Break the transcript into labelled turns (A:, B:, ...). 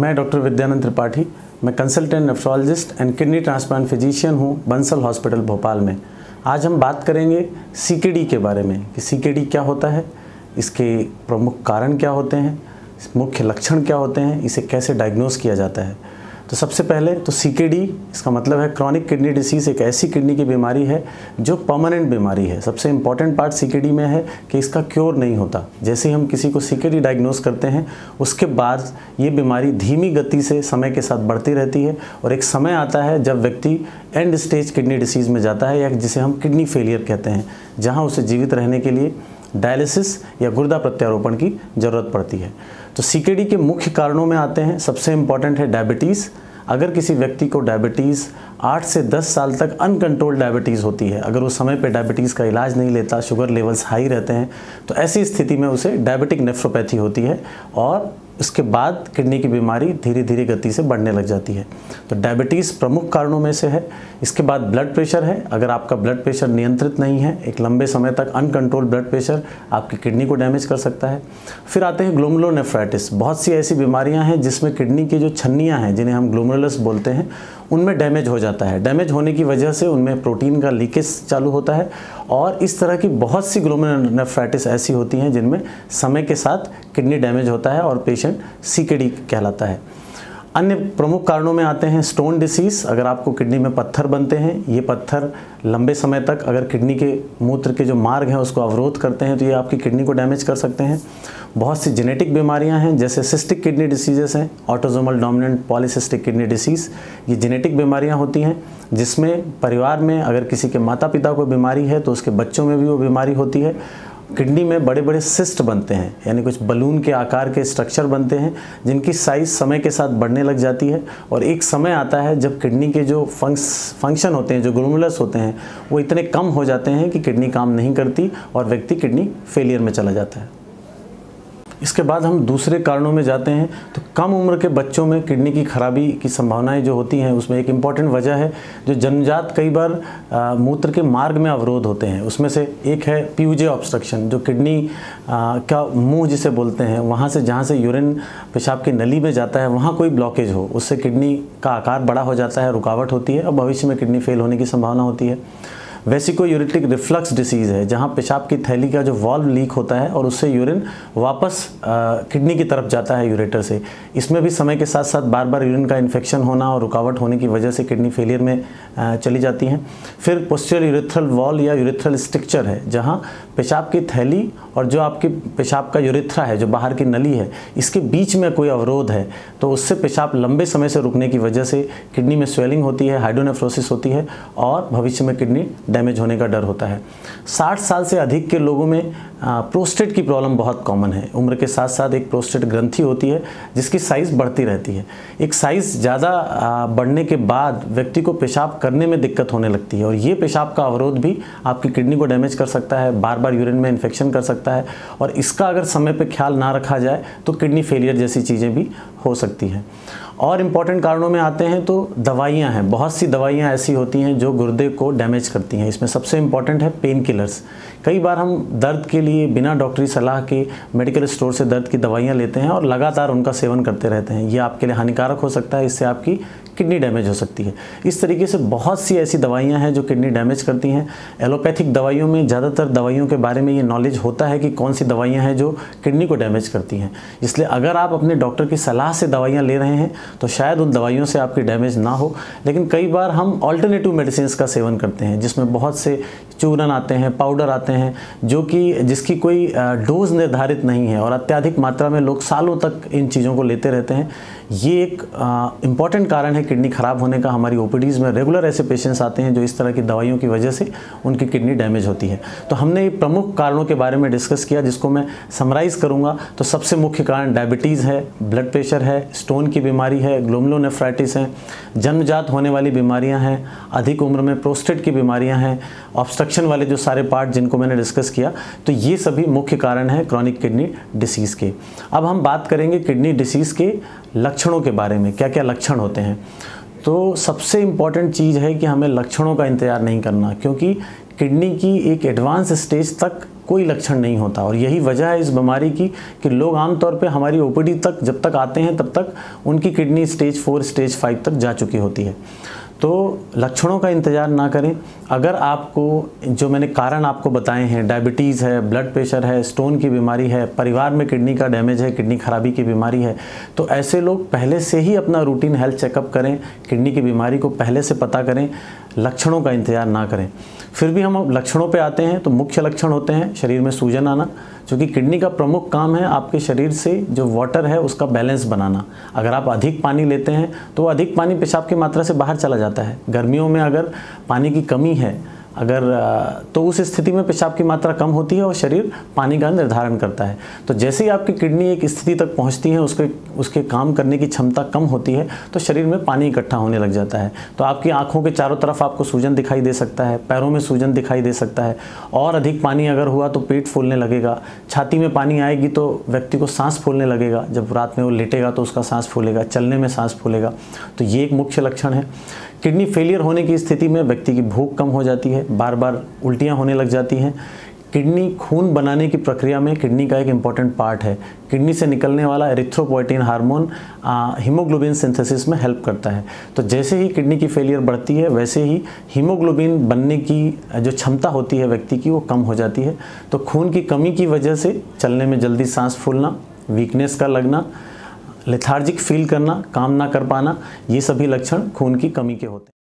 A: मैं डॉक्टर विद्यानंद त्रिपाठी, मैं consultant nephrologist and kidney transplant physician हूँ बंसल हॉस्पिटल भोपाल में। आज हम बात करेंगे सीकेडी के बारे में कि सीकेडी क्या होता है, इसके प्रमुख कारण क्या होते हैं, मुख्य लक्षण क्या होते हैं, इसे कैसे डायग्नोस किया जाता है। तो सबसे पहले तो सीकेडी, इसका मतलब है क्रॉनिक किडनी डिसीज़, एक ऐसी किडनी की बीमारी है जो परमानेंट बीमारी है। सबसे इम्पॉर्टेंट पार्ट सीकेडी में है कि इसका क्योर नहीं होता। जैसे हम किसी को सीकेडी डायग्नोस करते हैं उसके बाद ये बीमारी धीमी गति से समय के साथ बढ़ती रहती है और एक समय आता है जब व्यक्ति एंड स्टेज किडनी डिसीज़ में जाता है या जिसे हम किडनी फेलियर कहते हैं, जहाँ उसे जीवित रहने के लिए डायलिसिस या गुर्दा प्रत्यारोपण की ज़रूरत पड़ती है। तो सीकेडी के मुख्य कारणों में आते हैं, सबसे इम्पॉर्टेंट है डायबिटीज़। अगर किसी व्यक्ति को डायबिटीज़ 8 से 10 साल तक अनकंट्रोल्ड डायबिटीज़ होती है, अगर वो समय पे डायबिटीज़ का इलाज नहीं लेता, शुगर लेवल्स हाई रहते हैं, तो ऐसी स्थिति में उसे डायबिटिक नेफ्रोपैथी होती है और उसके बाद किडनी की बीमारी धीरे धीरे गति से बढ़ने लग जाती है। तो डायबिटीज़ प्रमुख कारणों में से है। इसके बाद ब्लड प्रेशर है। अगर आपका ब्लड प्रेशर नियंत्रित नहीं है, एक लंबे समय तक अनकंट्रोल्ड ब्लड प्रेशर आपकी किडनी को डैमेज कर सकता है। फिर आते हैं ग्लोमेरुलोनेफ्राइटिस। बहुत सी ऐसी बीमारियां हैं जिसमें किडनी की जो छन्नियाँ हैं, जिन्हें हम ग्लोमेरुलस बोलते हैं, उनमें डैमेज हो जाता है। डैमेज होने की वजह से उनमें प्रोटीन का लीकेज चालू होता है और इस तरह की बहुत सी ग्लोमेरुलोनेफ्राइटिस ऐसी होती हैं जिनमें समय के साथ किडनी डैमेज होता है और पेशेंट सीकेडी कहलाता है। अन्य प्रमुख कारणों में आते हैं स्टोन डिसीज़। अगर आपको किडनी में पत्थर बनते हैं, ये पत्थर लंबे समय तक अगर किडनी के मूत्र के जो मार्ग हैं उसको अवरोध करते हैं तो ये आपकी किडनी को डैमेज कर सकते हैं। बहुत सी जेनेटिक बीमारियां हैं जैसे सिस्टिक किडनी डिसीजेस हैं, autosomal dominant polycystic kidney disease. ये जेनेटिक बीमारियां होती हैं जिसमें परिवार में अगर किसी के माता पिता को बीमारी है तो उसके बच्चों में भी वो बीमारी होती है। किडनी में बड़े बड़े सिस्ट बनते हैं, यानी कुछ बलून के आकार के स्ट्रक्चर बनते हैं जिनकी साइज़ समय के साथ बढ़ने लग जाती है और एक समय आता है जब किडनी के जो फंक्शन होते हैं, जो ग्लोमेरुलस होते हैं, वो इतने कम हो जाते हैं कि किडनी काम नहीं करती और व्यक्ति किडनी फेलियर में चला जाता है। इसके बाद हम दूसरे कारणों में जाते हैं। तो कम उम्र के बच्चों में किडनी की खराबी की संभावनाएं जो होती हैं, उसमें एक इम्पॉर्टेंट वजह है जो जन्मजात कई बार मूत्र के मार्ग में अवरोध होते हैं। उसमें से एक है पीयूजे ऑब्स्ट्रक्शन, जो किडनी का मुंह जिसे बोलते हैं, वहाँ से जहाँ से यूरिन पेशाब की नली में जाता है वहाँ कोई ब्लॉकेज हो, उससे किडनी का आकार बड़ा हो जाता है, रुकावट होती है और भविष्य में किडनी फेल होने की संभावना होती है। वेसिको-यूरेटिक रिफ्लक्स डिसीज़ है, जहाँ पेशाब की थैली का जो वॉल्व लीक होता है और उससे यूरिन वापस किडनी की तरफ जाता है यूरेटर से। इसमें भी समय के साथ साथ बार बार यूरिन का इन्फेक्शन होना और रुकावट होने की वजह से किडनी फेलियर में चली जाती हैं। फिर पोस्टीरियर यूरेथ्रल वॉल या यूरेथ्रल स्ट्रक्चर है, जहाँ पेशाब की थैली और जो आपकी पेशाब का यूरेथ्रा है, जो बाहर की नली है, इसके बीच में कोई अवरोध है तो उससे पेशाब लंबे समय से रुकने की वजह से किडनी में स्वेलिंग होती है, हाइड्रोनेफ्रोसिस होती है और भविष्य में किडनी डैमेज होने का डर होता है। 60 साल से अधिक के लोगों में प्रोस्टेट की प्रॉब्लम बहुत कॉमन है। उम्र के साथ साथ एक प्रोस्टेट ग्रंथि होती है जिसकी साइज़ बढ़ती रहती है। एक साइज़ ज़्यादा बढ़ने के बाद व्यक्ति को पेशाब करने में दिक्कत होने लगती है और ये पेशाब का अवरोध भी आपकी किडनी को डैमेज कर सकता है, बार बार यूरिन में इन्फेक्शन कर सकता है और इसका अगर समय पे ख्याल ना रखा जाए तो किडनी फेलियर जैसी चीज़ें भी हो सकती हैं। और इम्पॉर्टेंट कारणों में आते हैं तो दवाइयाँ हैं। बहुत सी दवाइयाँ ऐसी होती हैं जो गुर्दे को डैमेज करती हैं। इसमें सबसे इम्पॉर्टेंट है पेन किलर्स। कई बार हम दर्द के लिए बिना डॉक्टरी सलाह के मेडिकल स्टोर से दर्द की दवाइयाँ लेते हैं और लगातार उनका सेवन करते रहते हैं। ये आपके लिए हानिकारक हो सकता है, इससे आपकी किडनी डैमेज हो सकती है। इस तरीके से बहुत सी ऐसी दवाइयाँ हैं जो किडनी डैमेज करती हैं। एलोपैथिक दवाइयों में ज़्यादातर दवाइयों के बारे में ये नॉलेज होता है कि कौन सी दवाइयाँ हैं जो किडनी को डैमेज करती हैं। इसलिए अगर आप अपने डॉक्टर की सलाह से दवाइयाँ ले रहे हैं तो शायद उन दवाइयों से आपकी डैमेज ना हो, लेकिन कई बार हम ऑल्टरनेटिव मेडिसिन का सेवन करते हैं जिसमें बहुत से चूरन आते हैं, पाउडर आते हैं, जो कि जिसकी कोई डोज निर्धारित नहीं है और अत्यधिक मात्रा में लोग सालों तक इन चीज़ों को लेते रहते हैं। ये एक इम्पॉर्टेंट कारण है किडनी ख़राब होने का। हमारी ओपीडीज़ में रेगुलर ऐसे पेशेंट्स आते हैं जो इस तरह की दवाइयों की वजह से उनकी किडनी डैमेज होती है। तो हमने प्रमुख कारणों के बारे में डिस्कस किया, जिसको मैं समराइज़ करूँगा तो सबसे मुख्य कारण डायबिटीज़ है, ब्लड प्रेशर है, स्टोन की बीमारी है, ग्लोमेरुलोनेफ्राइटिस है, जन्मजात होने वाली बीमारियाँ हैं, अधिक उम्र में प्रोस्टेट की बीमारियाँ हैं, ऑब्स्ट्रक्शन वाले जो सारे पार्ट जिनको मैंने डिस्कस किया, तो ये सभी मुख्य कारण हैं क्रॉनिक किडनी डिसीज़ के। अब हम बात करेंगे किडनी डिसीज़ के लक्षणों के बारे में, क्या क्या लक्षण होते हैं। तो सबसे इम्पॉर्टेंट चीज़ है कि हमें लक्षणों का इंतज़ार नहीं करना, क्योंकि किडनी की एक एडवांस स्टेज तक कोई लक्षण नहीं होता। और यही वजह है इस बीमारी की कि लोग आमतौर पे हमारी ओपीडी तक जब तक आते हैं तब तक उनकी किडनी स्टेज 4 स्टेज 5 तक जा चुकी होती है। तो लक्षणों का इंतज़ार ना करें। अगर आपको जो मैंने कारण आपको बताए हैं, डायबिटीज़ है, ब्लड प्रेशर है, स्टोन की बीमारी है, परिवार में किडनी का डैमेज है, किडनी खराबी की बीमारी है, तो ऐसे लोग पहले से ही अपना रूटीन हेल्थ चेकअप करें, किडनी की बीमारी को पहले से पता करें, लक्षणों का इंतज़ार ना करें। फिर भी हम लक्षणों पे आते हैं तो मुख्य लक्षण होते हैं शरीर में सूजन आना, क्योंकि किडनी का प्रमुख काम है आपके शरीर से जो वाटर है उसका बैलेंस बनाना। अगर आप अधिक पानी लेते हैं तो अधिक पानी पेशाब की मात्रा से बाहर चला जाता है। गर्मियों में अगर पानी की कमी है तो उस स्थिति में पेशाब की मात्रा कम होती है और शरीर पानी का निर्धारण करता है। तो जैसे ही आपकी किडनी एक स्थिति तक पहुंचती है, उसके काम करने की क्षमता कम होती है, तो शरीर में पानी इकट्ठा होने लग जाता है। तो आपकी आंखों के चारों तरफ आपको सूजन दिखाई दे सकता है, पैरों में सूजन दिखाई दे सकता है, और अधिक पानी अगर हुआ तो पेट फूलने लगेगा, छाती में पानी आएगी तो व्यक्ति को सांस फूलने लगेगा, जब रात में वो लेटेगा तो उसका सांस फूलेगा, चलने में सांस फूलेगा। तो ये एक मुख्य लक्षण है। किडनी फेलियर होने की स्थिति में व्यक्ति की भूख कम हो जाती है, बार बार उल्टियाँ होने लग जाती हैं। किडनी खून बनाने की प्रक्रिया में किडनी का एक इम्पॉर्टेंट पार्ट है। किडनी से निकलने वाला एरिथ्रोपोएटिन हार्मोन हीमोग्लोबिन सिंथेसिस में हेल्प करता है। तो जैसे ही किडनी की फेलियर बढ़ती है वैसे ही हीमोग्लोबिन बनने की जो क्षमता होती है व्यक्ति की वो कम हो जाती है। तो खून की कमी की वजह से चलने में जल्दी सांस फूलना, वीकनेस का लगना, लेथार्जिक फील करना, काम ना कर पाना, ये सभी लक्षण खून की कमी के होते हैं।